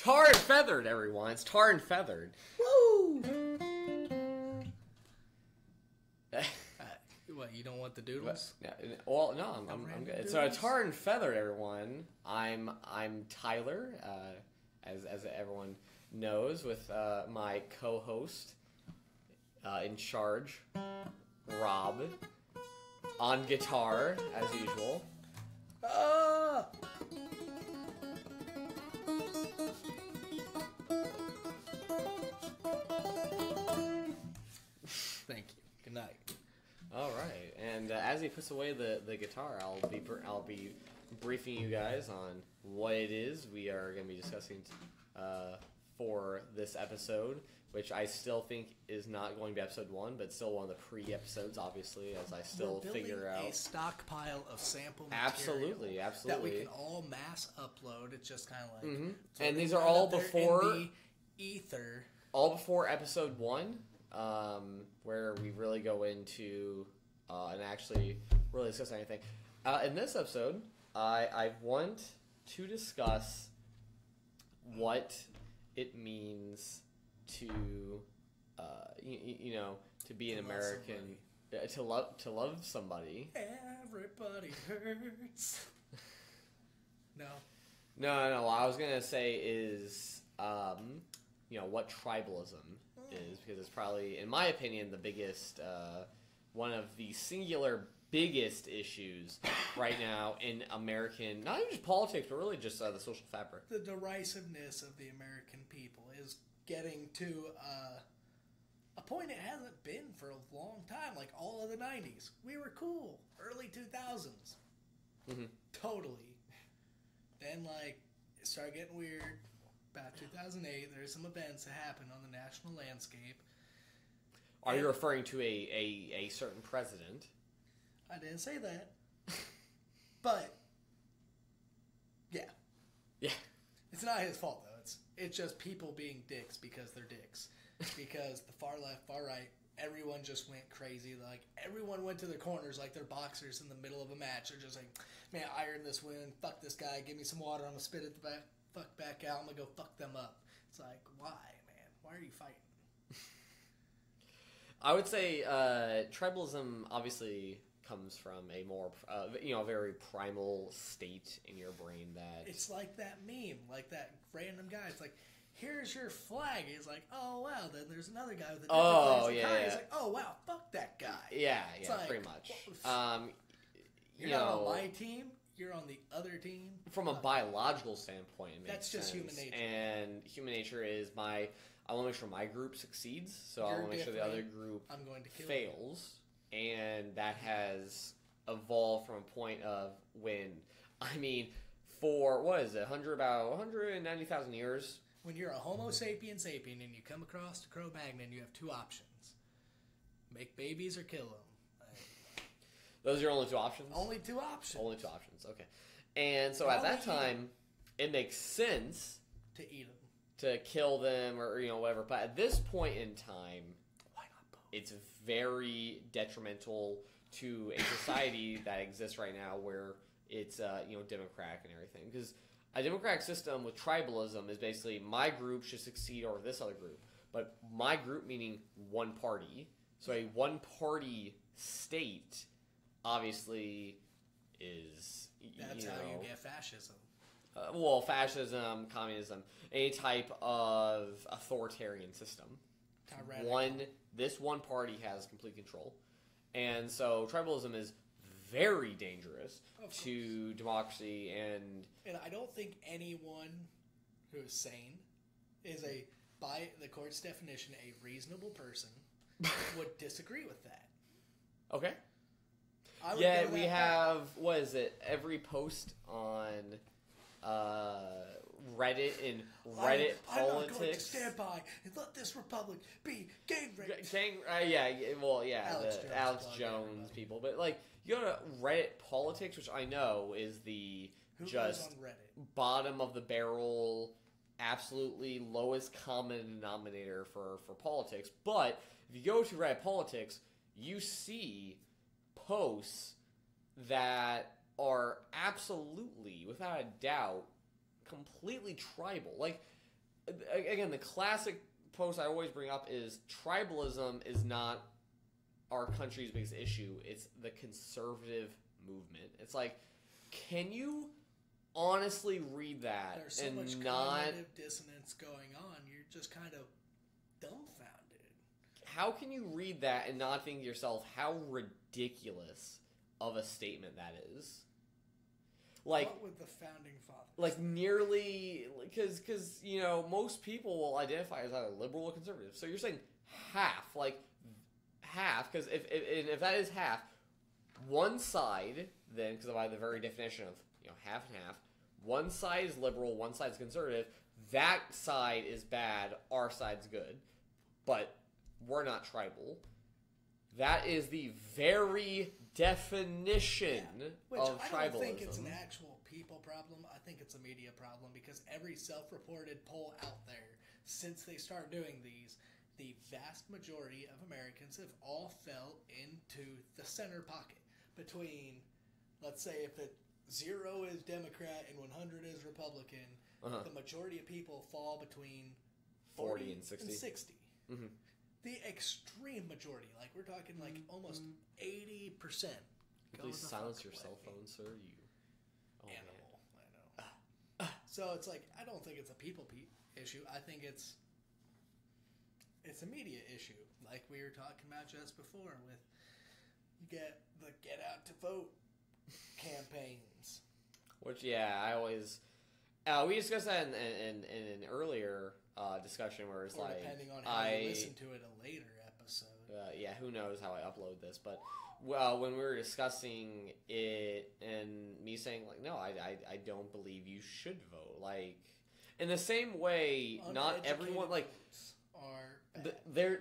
Tar and feathered, everyone. It's tar and feathered. Woo! What, you don't want the doodles? Well, no, I'm good. So tar and feathered, everyone. I'm Tyler, as everyone knows, with my co-host in charge, Rob, on guitar as usual. Thank you. Good night. All right, and as he puts away the guitar, I'll be briefing you guys on what it is we are going to be discussing for this episode, which I still think is not going to be episode 1, but still one of the pre-episodes, obviously, as I still figure out a stockpile of sample absolutely that we can all mass upload. It's just kind of like, and these are all before the ether, all before episode 1. Where we really go into and actually really discuss anything. In this episode, I want to discuss what it means to, to be an American, to love somebody. Everybody hurts. No. What I was gonna say is, what tribalism is, because it's probably, in my opinion, the biggest, one of the singular biggest issues right now in American, not even just politics, but really just the social fabric. The derisiveness of the American people is getting to a point it hasn't been for a long time. Like all of the 90s. We were cool. Early 2000s. Mm-hmm. Totally. Then, it started getting weird. About 2008, there's some events that happened on the national landscape. Are you referring to a certain president? I didn't say that. But, yeah. Yeah. It's not his fault, though. It's just people being dicks because they're dicks. Because the far left, far right, everyone just went crazy. Everyone went to their corners like they're boxers in the middle of a match. They're just like, man, I earned this win. Fuck this guy. Give me some water. I'm going to spit it back. Fuck back out. I'm gonna go fuck them up. It's like, why, man? Why are you fighting? I would say tribalism obviously comes from a more, very primal state in your brain that... It's like that meme, like that random guy. It's like, here's your flag. He's like, oh, wow. Then there's another guy with a different flag. He's like, oh, wow, fuck that guy. Yeah, pretty much. You're not on my team. You're on the other team. From a biological standpoint, it makes that's just sense. Human nature. And human nature is I want to make sure my group succeeds, so I want to make sure the other group fails. And that has evolved from a point of when, for, what is it, about 190,000 years? When you're a Homo sapien sapien and you come across a Cro-Magnon, you have two options. Make babies or kill them. Those are your only two options? Only two options. Only two options, okay. And so at that time, it makes sense to eat them, to kill them, or whatever. But at this point in time, why not both? It's very detrimental to a society that exists right now, where it's democratic and everything. Because a democratic system with tribalism is basically my group should succeed over this other group, but my group meaning one party. So a one party state obviously is, that's how you get fascism. Fascism, communism, any type of authoritarian system. This one party has complete control. And so tribalism is very dangerous to democracy and I don't think anyone who is sane is by the court's definition, a reasonable person would disagree with that. Okay. We have, what is it, every post on Reddit and Reddit politics. I'm not going to stand by and let this republic be gang raped. Alex Jones people. But, you go to Reddit politics, which I know is the bottom of the barrel, absolutely lowest common denominator for politics. But if you go to Reddit politics, you see posts that are absolutely, without a doubt, completely tribal. again, the classic post I always bring up is tribalism is not our country's biggest issue. It's the conservative movement. It's like, can you honestly read that There's so and much not cognitive dissonance going on. You're just kind of dumbfounded. how can you read that and not think to yourself how ridiculous of a statement that is? Like, what would the founding fathers? like nearly, because you know most people will identify as either liberal or conservative. So you're saying half, like half, because if that is half, one side then, because by the very definition of half and half, one side is liberal, one side is conservative. That side is bad, our side's good, but we're not tribal. That is the very definition Which of I tribalism. don't think it's an actual people problem. I think it's a media problem because every self-reported poll out there, since they started doing these, the vast majority of Americans have all fell into the center pocket between, let's say, if it 0 is Democrat and 100 is Republican, the majority of people fall between 40 and 60. Mm-hmm. The extreme majority, like we're talking like almost 80%. Please silence your cell phone, sir. You animal. I know. So it's like, I don't think it's a people issue. I think it's a media issue, like we were talking about just before with you get the get out to vote campaigns. Which, yeah, I always we discussed that in an earlier discussion where it's or like, depending on how you listen to it, a later episode. Yeah, who knows how I upload this, but when we were discussing it and me saying like, no, I don't believe you should vote. Like, in the same way, not everyone like are bad.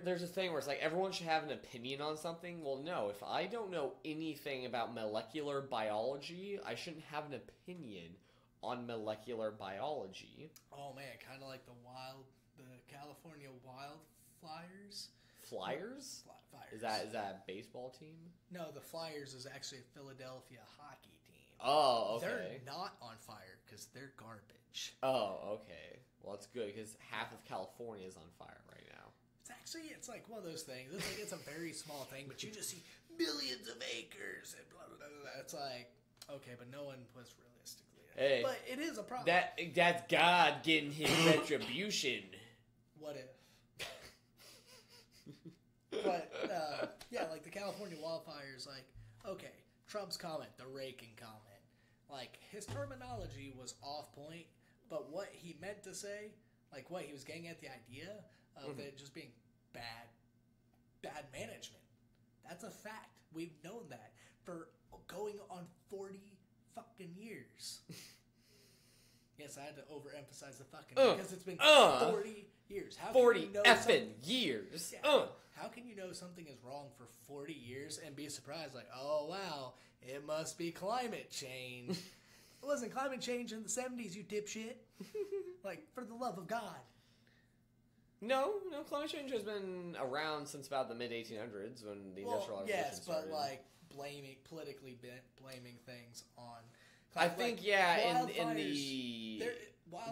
there's a thing where it's like everyone should have an opinion on something. Well, no, if I don't know anything about molecular biology, I shouldn't have an opinion on molecular biology. Oh man, kind of like the California wildflyers. Flyers? Flyers. Is that a baseball team? No, the Flyers is actually a Philadelphia hockey team. Oh, okay. They're not on fire because they're garbage. Oh, okay. Well, it's good because half of California is on fire right now. It's like one of those things. It's like it's a very small thing, but you just see millions of acres and blah blah blah. Blah. It's like, okay, but no one was realistically. Hey, but it is a problem. That's God getting his retribution. What if? But yeah, like the California wildfires. Like, okay, Trump's comment, the raking comment, like his terminology was off point, but what he meant to say, like what he was getting at, the idea of it just being bad management. That's a fact. We've known that for going on 40 fucking years. Yes, I had to overemphasize the fucking because it's been 40 years. How 40 can you know effing years. Yeah. How can you know something is wrong for 40 years and be surprised like, oh wow, it must be climate change. It wasn't climate change in the 70s, you dipshit. Like, for the love of God. No, climate change has been around since about the mid-1800s when the Industrial Revolution started. Yes, but like politically blaming things on. I think, in the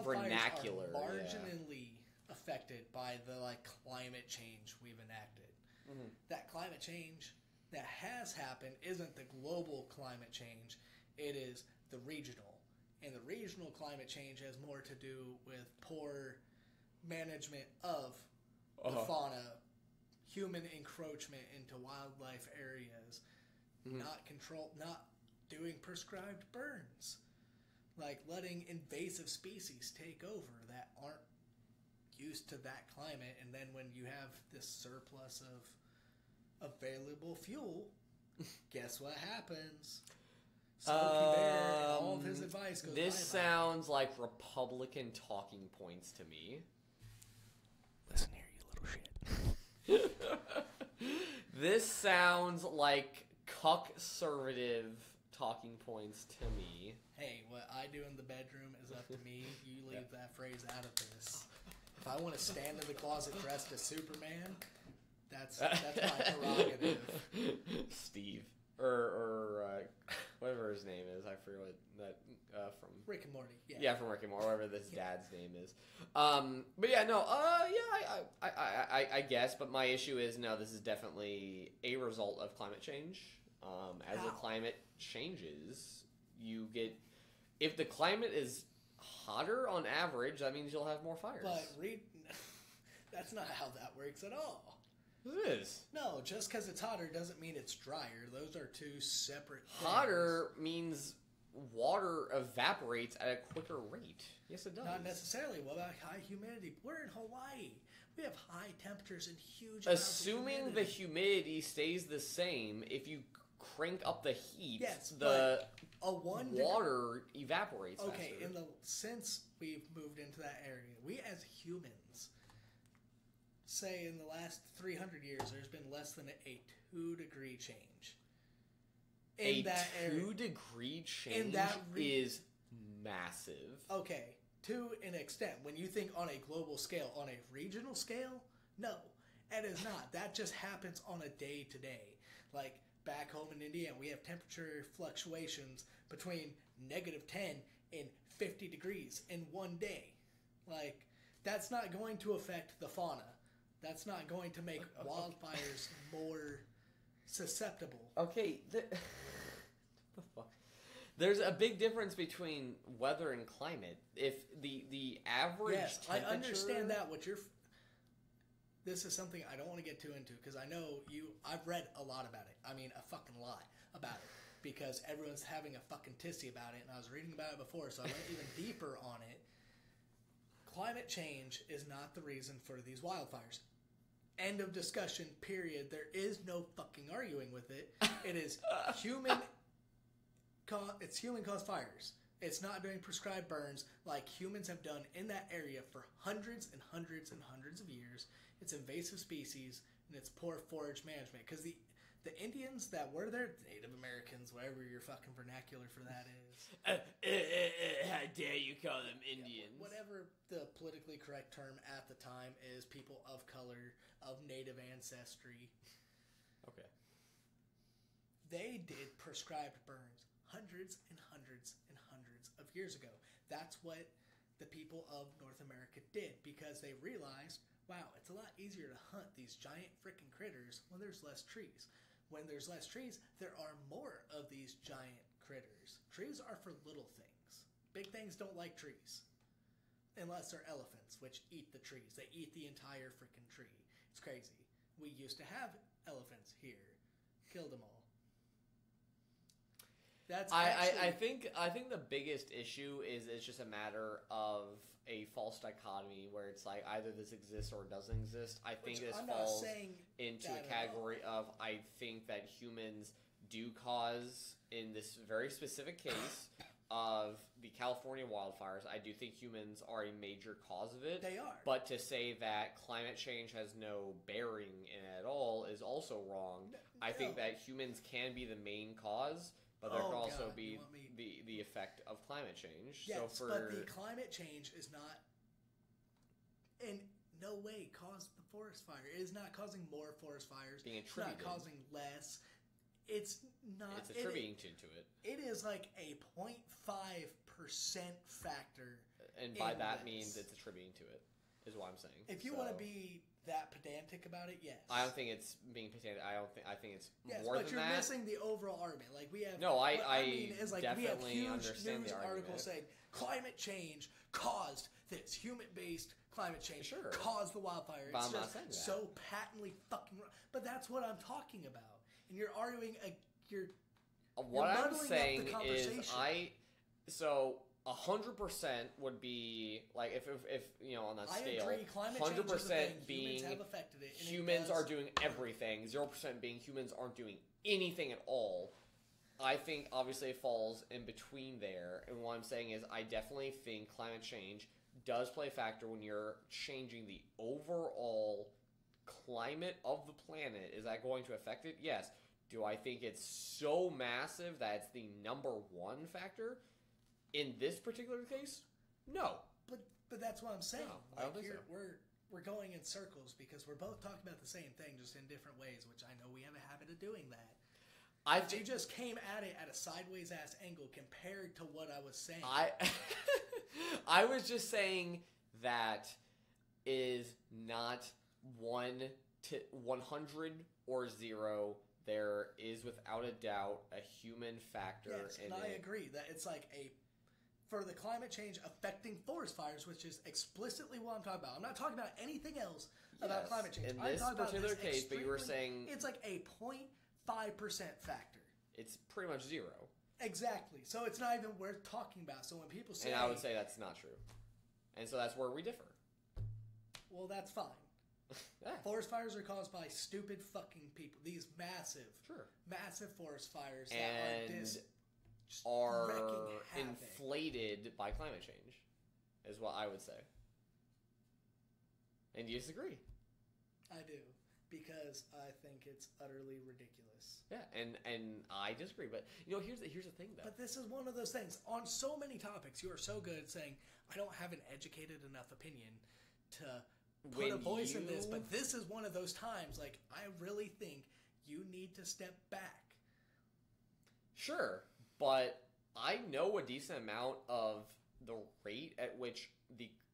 vernacular, are marginally affected by the like climate change we've enacted. Mm-hmm. That climate change that has happened isn't the global climate change; it is the regional, and the regional climate change has more to do with poor management of the fauna, human encroachment into wildlife areas, not doing prescribed burns, like letting invasive species take over that aren't used to that climate, and then when you have this surplus of available fuel, guess what happens? Smokey Bear and all of his advice goes This sounds like Republican talking points to me. Listen here, you little shit. This sounds like cuck-servative talking points to me. Hey, what I do in the bedroom is up to me. You leave that phrase out of this. If I want to stand in the closet dressed as Superman, that's my prerogative. Steve. Or whatever his name is. I forget what that from Rick and Morty. Yeah. Yeah, from Rick and Morty, whatever his dad's name is. But yeah, no. I guess. But my issue is no. This is definitely a result of climate change. As the climate changes, you get if the climate is hotter on average, that means you'll have more fires. But that's not how that works at all. It is. No, just because it's hotter doesn't mean it's drier. Those are two separate things. Hotter means water evaporates at a quicker rate. Yes, it does. Not necessarily. What about high humidity? We're in Hawaii. We have high temperatures and huge Assuming amounts of the humidity stays the same, if you crank up the heat, yes, the water evaporates okay, faster. Since we've moved into that area, we as humans say in the last 300 years there's been less than a 2-degree change. In that area. 2-degree change is massive. Okay, to an extent. When you think on a global scale, on a regional scale, no, it is not. That just happens on a day-to-day. Like, back home in Indiana, we have temperature fluctuations between -10 and 50 degrees in one day. Like, that's not going to affect the fauna. That's not going to make wildfires more susceptible. Okay, the fuck? There's a big difference between weather and climate. If the average temperature... I understand that. This is something I don't want to get too into because I know I've read a lot about it. I mean, a fucking lot about it because everyone's having a fucking tissy about it, and I was reading about it before, so I went even deeper on it. Climate change is not the reason for these wildfires. End of discussion, period. There is no fucking arguing with it. It is it's human-caused fires. It's not doing prescribed burns like humans have done in that area for hundreds and hundreds and hundreds of years. It's invasive species, and it's poor forage management. Because the Indians that were there, Native Americans, whatever your fucking vernacular for that is. How dare you call them Indians? Whatever the politically correct term at the time is, people of color, of Native ancestry. Okay. They did prescribed burns hundreds and hundreds and hundreds of years ago. That's what the people of North America did because they realized, wow, it's a lot easier to hunt these giant freaking critters when there's less trees. When there's less trees, there are more of these giant critters. Trees are for little things. Big things don't like trees. Unless they're elephants, which eat the trees. They eat the entire freaking tree. It's crazy. We used to have elephants here. Killed them all. That's I think the biggest issue is it's just a matter of a false dichotomy where it's like either this exists or doesn't exist. I think this falls into a category of I think that humans do cause, in this very specific case of the California wildfires, I do think humans are a major cause of it. They are. But to say that climate change has no bearing in it at all is also wrong. No. I think that humans can be the main cause, but there can also be the effect of climate change. Yes, so but the climate change is not in no way caused the forest fire. It is not causing more forest fires. It's not causing less. It's not. It's attributing to it. It is like a 0.5% factor. And by that means it's attributing to it, is what I'm saying. If you want to be that pedantic about it, yes. I don't think it's being pedantic. I think it's more than that. But you're missing the overall argument. Like we have. No, I mean is like definitely we have huge understand news the argument. articles saying climate change caused this. Human-based climate change sure. caused the wildfire. But It's I'm just not saying that. so patently fucking wrong. But that's what I'm talking about. And you're arguing. What I'm saying is 100% would be like if you know on that scale, 100% being humans are doing everything, 0% being humans aren't doing anything at all. I think obviously it falls in between there, and what I'm saying is I definitely think climate change does play a factor when you're changing the overall climate of the planet. Is that going to affect it? Yes. Do I think it's so massive that it's the number one factor? In this particular case, no. But that's what I'm saying. No, I don't think so. We're going in circles because we're both talking about the same thing, just in different ways, which I know we have a habit of doing that. You just came at it at a sideways ass angle compared to what I was saying. I was just saying that is not 1 to 100 or 0. There is without a doubt a human factor. Yes, and I agree that it's like for the climate change affecting forest fires, which is explicitly what I'm talking about. I'm not talking about anything else about climate change. In this particular case, but you were saying it's like a 0.5% factor. It's pretty much 0. Exactly. So it's not even worth talking about. So when people say, and I would say that's not true, and so that's where we differ. Well, that's fine. Yeah. Forest fires are caused by stupid fucking people. These massive forest fires that are inflated by climate change, is what I would say. And you disagree? I do, because I think it's utterly ridiculous. Yeah, and I disagree. But here's the thing, though. But this is one of those things. On so many topics, you are so good at saying, "I don't have an educated enough opinion to put a voice in this." But this is one of those times. Like, I really think you need to step back. Sure, but I know a decent amount of the rate at which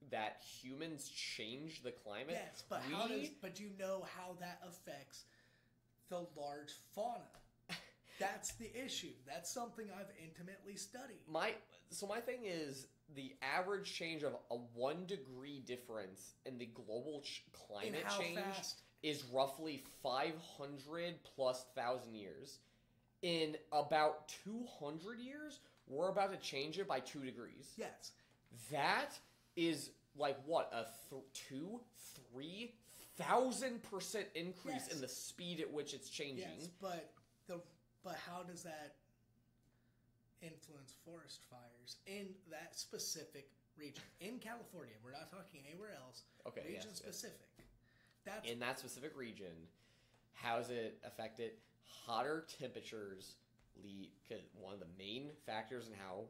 that humans change the climate. Yes, but but you know how that affects the large fauna. That's the issue. That's something I've intimately studied. My thing is the average change of a 1 degree difference in the global climate change is roughly 500 plus thousand years. In about 200 years, we're about to change it by 2 degrees. Yes. That is like what, a 3,000% increase in the speed at which it's changing. Yes, but how does that influence forest fires in that specific region? In California, we're not talking anywhere else. Okay, region specific. That's in that specific region. How does it affect it? Hotter temperatures lead, because one of the main factors in how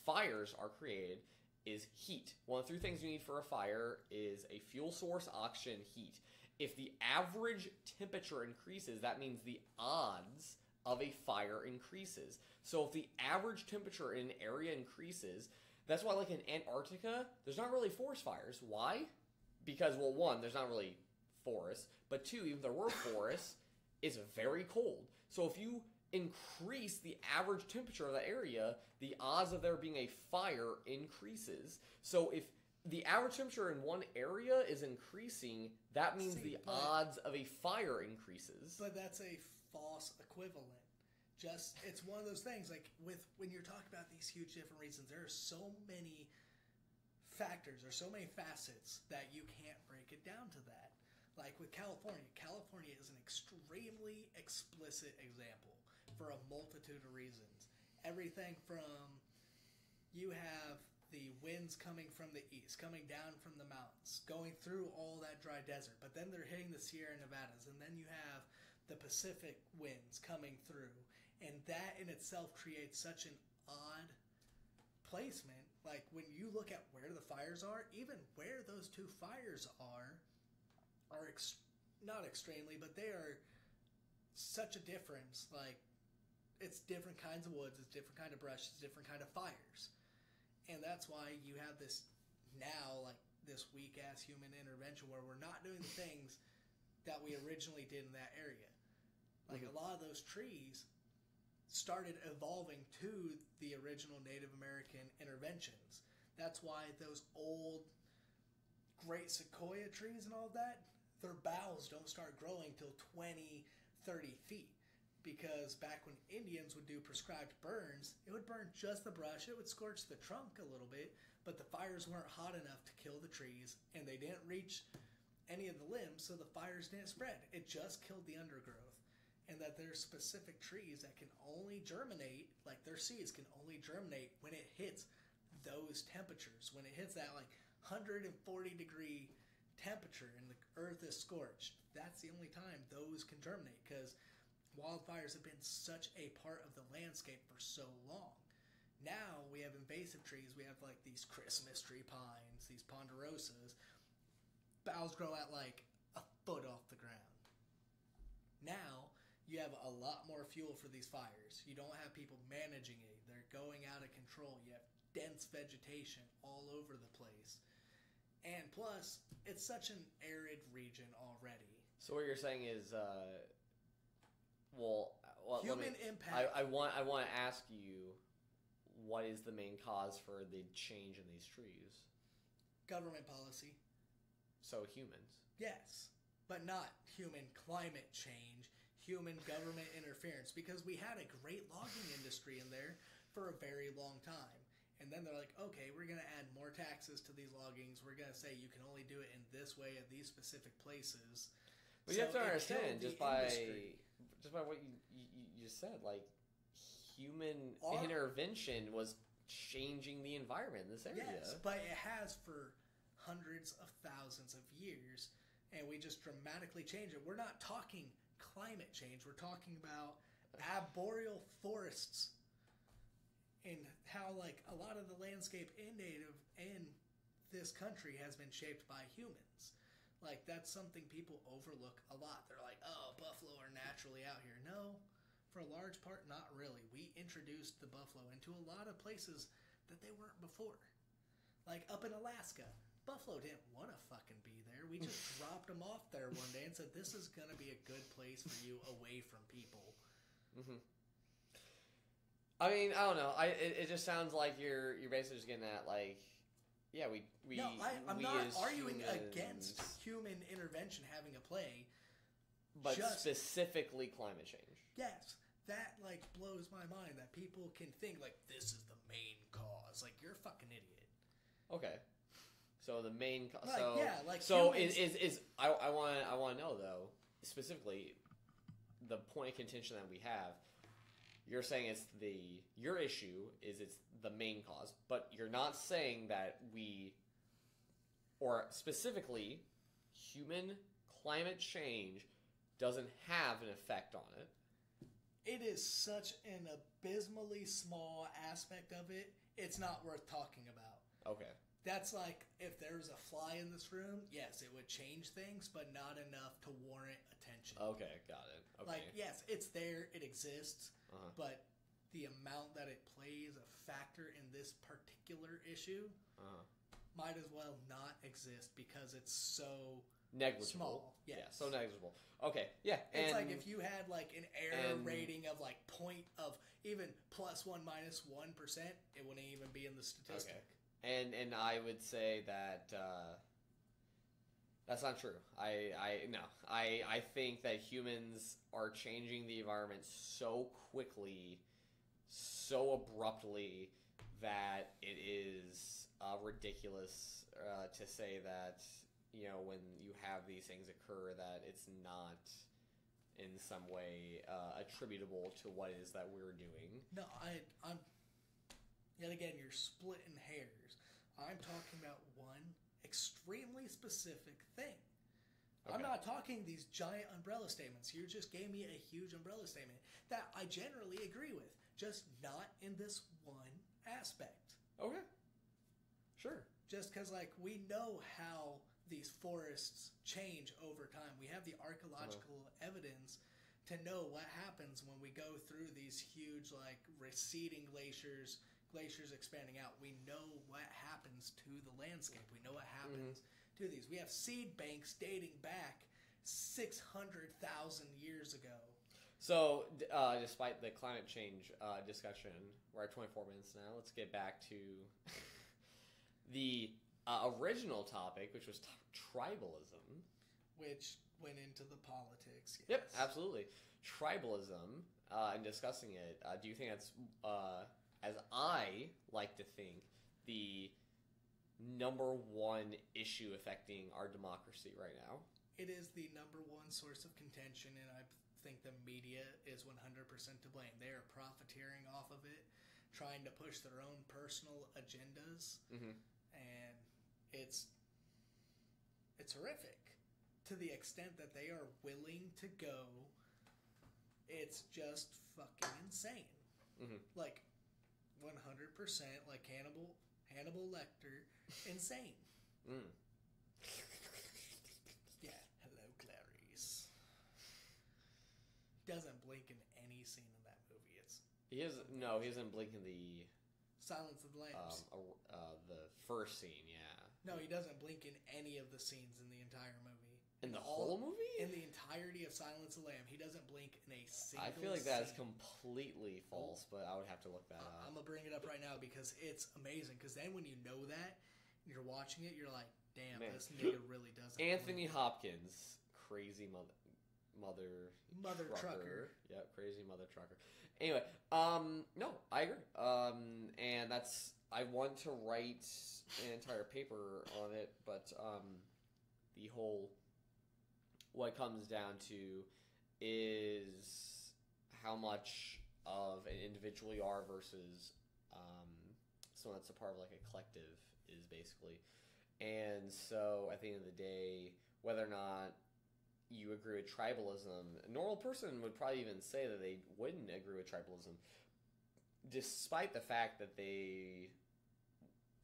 fires are created is heat. One of the 3 things you need for a fire is a fuel source, oxygen, heat. If the average temperature increases, that means the odds of a fire increases. So if the average temperature in an area increases, that's why, like in Antarctica, there's not really forest fires. Why? Because, well, 1, there's not really forests, but 2, even if there were forests, it's very cold. So if you increase the average temperature of the area, the odds of there being a fire increases. So if the average temperature in one area is increasing, that means the odds of a fire increases. But that's a false equivalent. It's one of those things, like when you're talking about these huge different reasons, there are so many factors or so many facets that you can't break it down to that. Like with California is an extremely explicit example for a multitude of reasons. Everything from you have the winds coming from the east, coming down from the mountains, going through all that dry desert, but then they're hitting the Sierra Nevadas, and then you have the Pacific winds coming through, and that in itself creates such an odd placement. Like when you look at where the fires are, even where those 2 fires are not extremely, but they are such a difference. Like, it's different kinds of woods, it's different kind of brush, it's different kind of fires. And that's why you have this now, like, this weak-ass human intervention where we're not doing the things that we originally did in that area. Like, a lot of those trees started evolving to the original Native American interventions. That's why those old great sequoia trees and all of that, their boughs don't start growing till 20, 30 feet. Because back when Indians would do prescribed burns, it would burn just the brush, it would scorch the trunk a little bit, but the fires weren't hot enough to kill the trees, and they didn't reach any of the limbs, so the fires didn't spread. It just killed the undergrowth. And that there's specific trees that can only germinate, like their seeds can only germinate when it hits those temperatures. When it hits that like 140 degree temperature and the earth is scorched, that's the only time those can germinate, because wildfires have been such a part of the landscape for so long. Now we have invasive trees. We have like these Christmas tree pines, these ponderosas. Boughs grow at like a foot off the ground. Now you have a lot more fuel for these fires. You don't have people managing it. They're going out of control. You have dense vegetation all over the place. And plus, it's such an arid region already. So what you're saying is, human impact. I want to ask you, what is the main cause for the change in these trees? Government policy. So humans. Yes, but not human climate change, human government interference, because we had a great logging industry in there for a very long time. And then they're like, okay, we're going to add more taxes to these loggings. We're going to say you can only do it in this way at these specific places. But you have to understand, just by what you just said, like, human intervention was changing the environment in this area. Yes, but it has for hundreds of thousands of years, and we just dramatically change it. We're not talking climate change. We're talking about arboreal forests and how, like, a lot of the landscape in this country has been shaped by humans. Like, that's something people overlook a lot. They're like, oh, buffalo are naturally out here. No, for a large part, not really. We introduced the buffalo into a lot of places that they weren't before. Like, up in Alaska, buffalo didn't want to fucking be there. We just dropped them off there one day and said, this is going to be a good place for you away from people. Mm-hmm. I mean, I don't know. It just sounds like you're basically just getting at, like, yeah, I'm not arguing against human intervention having a play, but specifically climate change. Yes, that, like, blows my mind that people can think, like, this is the main cause. Like, you're a fucking idiot. Okay, so the main cause. Like, so yeah, like, so humans... I want to know, though, specifically the point of contention that we have. You're saying your issue is it's the main cause, but you're not saying that or specifically, human climate change doesn't have an effect on it. It is such an abysmally small aspect of it, it's not worth talking about. Okay. That's like, if there was a fly in this room, yes, it would change things, but not enough to warrant attention. Okay, got it. Okay. Like, yes, it's there, it exists, but the amount that it plays a factor in this particular issue might as well not exist because it's so negligible. Small. Yes. Yeah, so negligible. Okay, yeah. It's like if you had like an error rating of like even +1 -1%, it wouldn't even be in the statistic. Okay. And I would say that that's not true. I think that humans are changing the environment so quickly, so abruptly, that it is ridiculous to say that, you know, when you have these things occur, that it's not in some way attributable to what it is that we're doing. No, I'm yet again, you're splitting hairs. I'm talking about one extremely specific thing. Okay. I'm not talking these giant umbrella statements. You just gave me a huge umbrella statement that I generally agree with, just not in this one aspect. Okay. Sure. Just because, like, we know how these forests change over time. We have the archaeological evidence to know what happens when we go through these huge, like, receding glaciers expanding out. We know what happens to the landscape. We know what happens to these. We have seed banks dating back 600,000 years ago. So, despite the climate change discussion, we're at 24 minutes now. Let's get back to the original topic, which was tribalism. Which went into the politics, yes. Yep, absolutely. Tribalism, and discussing it, do you think that's, as I like to think, the number one issue affecting our democracy right now? It is the number one source of contention, and I think the media is 100% to blame. They are profiteering off of it, trying to push their own personal agendas, and it's horrific to the extent that they are willing to go. It's just fucking insane. Like 100%, like Hannibal Lecter, insane. Yeah, hello, Clarice. doesn't blink in any scene in that movie. He doesn't blink in the Silence of the Lambs. the first scene, yeah. No, he doesn't blink in any of the scenes in the entire movie. In the whole movie? In the entirety of Silence of the Lamb, he doesn't blink in a single I feel like that is scene. completely false, but I would have to look that up. I'm going to bring it up right now because it's amazing. Because then when you know that, and you're watching it, you're like, damn, Man. this nigga really doesn't Anthony blink. Hopkins, crazy mother trucker. Yep, crazy mother trucker. Anyway, no, I agree. And I want to write an entire paper on it, but the whole what it comes down to is how much of an individual you are versus someone that's a part of like a collective is basically. And so at the end of the day, whether or not you agree with tribalism, a normal person would probably even say that they wouldn't agree with tribalism, despite the fact that they,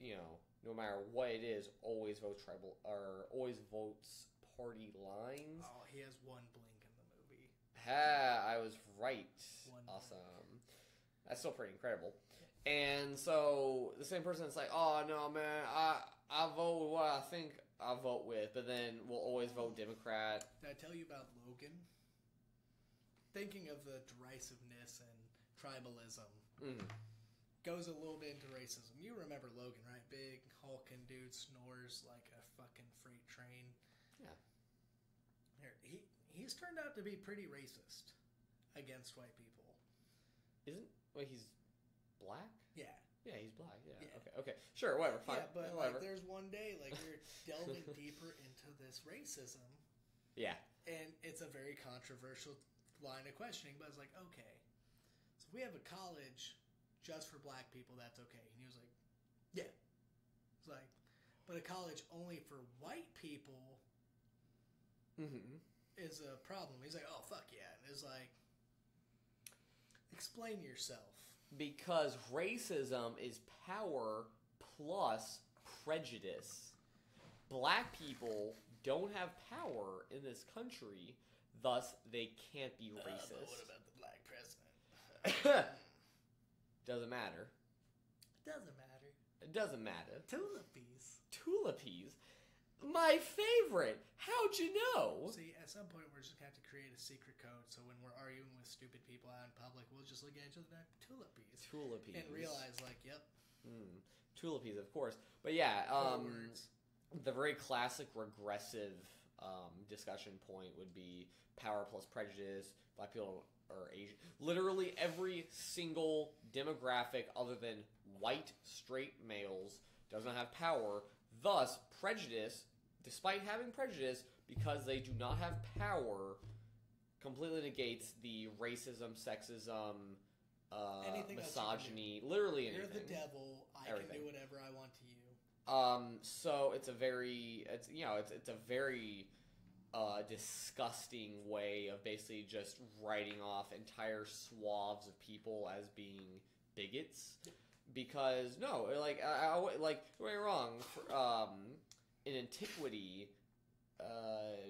no matter what it is, always vote tribal or always votes party lines. Oh, he has one blink in the movie. I was right. One Awesome. That's still pretty incredible. And so the same person that's like, oh no, man, I vote with what I think I vote with, but then we'll always vote Democrat. Did I tell you about Logan? Thinking of the derisiveness and tribalism goes a little bit into racism. You remember Logan, right? Big, hulking dude, snores like a fucking freight train. Yeah. He's turned out to be pretty racist against white people. Wait, he's black? Yeah. Yeah, he's black. Yeah. Okay. Sure, whatever. Fine. Yeah, but whatever. like, there's one day like we're delving deeper into this racism. Yeah. And it's a very controversial line of questioning, but it's like, okay, so if we have a college just for black people, that's okay. And he was like, yeah. It's like, but a college only for white people is a problem. He's like, oh, fuck yeah. And it's like, explain yourself. Because racism is power plus prejudice. Black people don't have power in this country, thus they can't be racist. But what about the black president? Doesn't matter. Doesn't matter. It doesn't matter. Tulipies. Tulipies? My favorite! How'd you know? See, at some point we're just going to have to create a secret code so when we're arguing with stupid people out in public, we'll just look at each other like, tulipies. Tulipies. And realize, like, yep. Tulipies, of course. But yeah, the very classic regressive discussion point would be power plus prejudice, black people or Asian. Literally every single demographic other than white straight males does not have power. Thus, prejudice, despite having prejudice, because they do not have power, completely negates the racism, sexism, misogyny, literally anything. You're the devil. I can do whatever I want to you. So it's a very, it's a very disgusting way of basically just writing off entire swaths of people as being bigots. Because no, like don't get me wrong. In antiquity,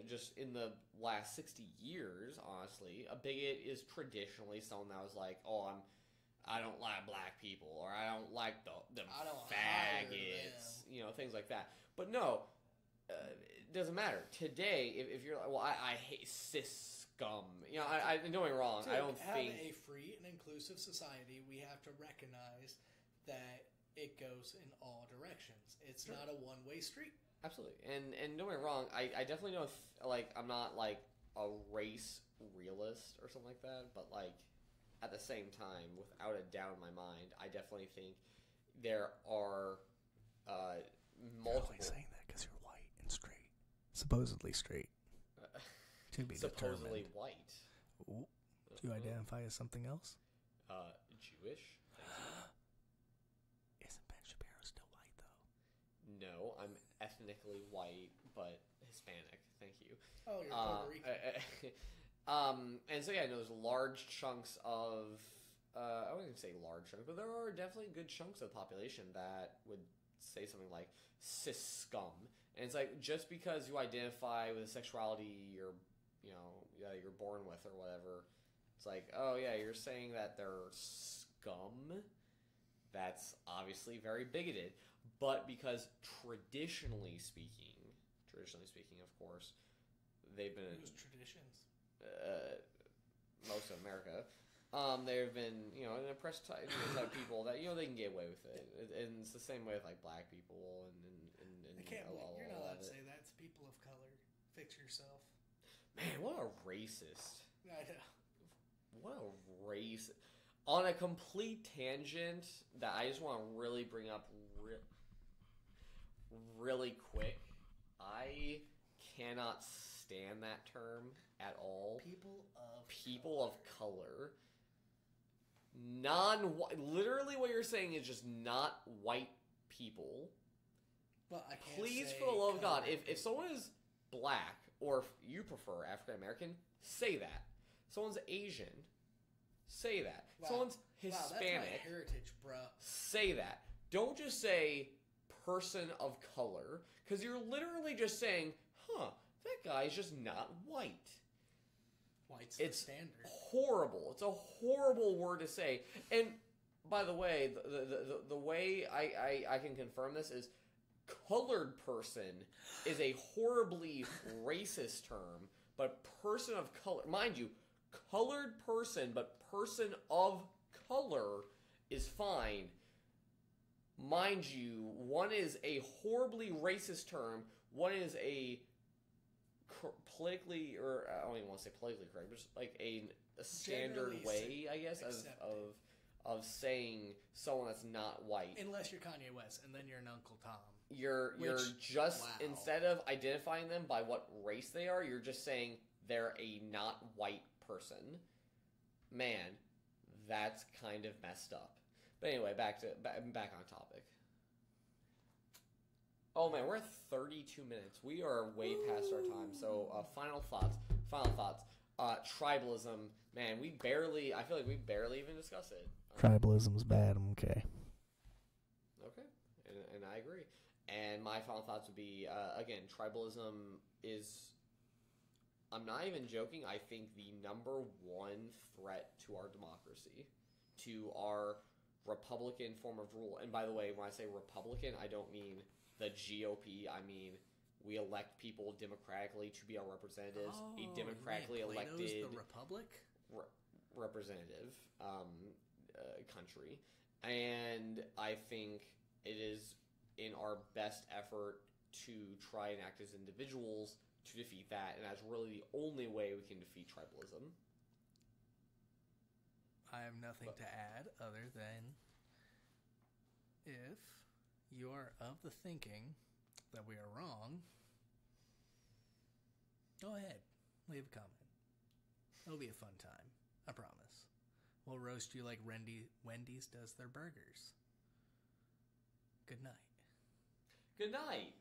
just in the last 60 years, honestly, a bigot is traditionally someone that was like, "Oh, I don't like black people," or "I don't like the faggots," things like that. But no, it doesn't matter. Today, if you're like, "Well, I hate cis scum," I don't get me wrong. To I don't have think a free and inclusive society, we have to recognize that it goes in all directions. It's not a one-way street. Absolutely. And don't get me wrong, I definitely don't, I'm not, like, a race realist or something like that, but, like, at the same time, without a doubt in my mind, I definitely think there are multiple... You're only saying that because you're white and straight. Supposedly straight. To be supposedly determined. white. Ooh. Do you identify as something else? Jewish? Isn't Ben Shapiro still white, though? No, I'm ethnically white, but Hispanic. Thank you. Oh, you're Puerto Rican. And so, yeah, there's large chunks of... I wouldn't even say large chunks, but there are definitely good chunks of the population that would say something like cis scum. And it's like, just because you identify with a sexuality you're born with or whatever, It's like, oh yeah, you're saying that they're scum. That's obviously very bigoted. But because traditionally speaking, of course, they've been Those traditions. Most of America. There have been, an oppressed type people that they can get away with it, and it's the same way with like black people and I can't believe you're not allowed to say that to people of color. Fix yourself. Man, what a racist! I know. What a racist! On a complete tangent that I just want to really bring up really quick, I cannot stand that term at all. People of color. Literally what you're saying is just not white people. Well, I can't Please, say for the love of God, color. if someone is black, or if you prefer African American, say that. Someone's Asian, say that. Wow. Someone's Wow, Hispanic, that's my heritage, bro. say that. Don't just say person of color, because you're literally just saying, that guy's just not white. White's It's the standard. horrible. It's a horrible word to say. And by the way, the way I can confirm this is colored person is a horribly racist term, but person of color, mind you, colored person, but person of color is fine. Mind you, one is a horribly racist term, one is a politically, or I don't even want to say politically correct, but just like a standard Generally way, I guess, of saying someone that's not white. Unless you're Kanye West, and then you're an Uncle Tom. You're just, wow. instead of identifying them by what race they are, you're just saying they're a not white person. Man, that's kind of messed up. But anyway, back on topic. Oh man, we're at 32 minutes. We are way past our time. So, final thoughts. Tribalism, man, I feel like we barely even discussed it. Tribalism's bad. Okay. Okay, and I agree. And my final thoughts would be, again, tribalism is, I'm not even joking, I think the number one threat to our democracy, to our Republican form of rule. And by the way, when I say Republican, I don't mean the GOP, I mean we elect people democratically to be our representatives. A democratically elected the Republic? Representative country. And I think it is in our best effort to try and act as individuals to defeat that. And that's really the only way we can defeat tribalism. I have nothing to add other than if you are of the thinking that we are wrong, go ahead, leave a comment. It'll be a fun time, I promise. We'll roast you like Wendy's does their burgers. Good night. Good night.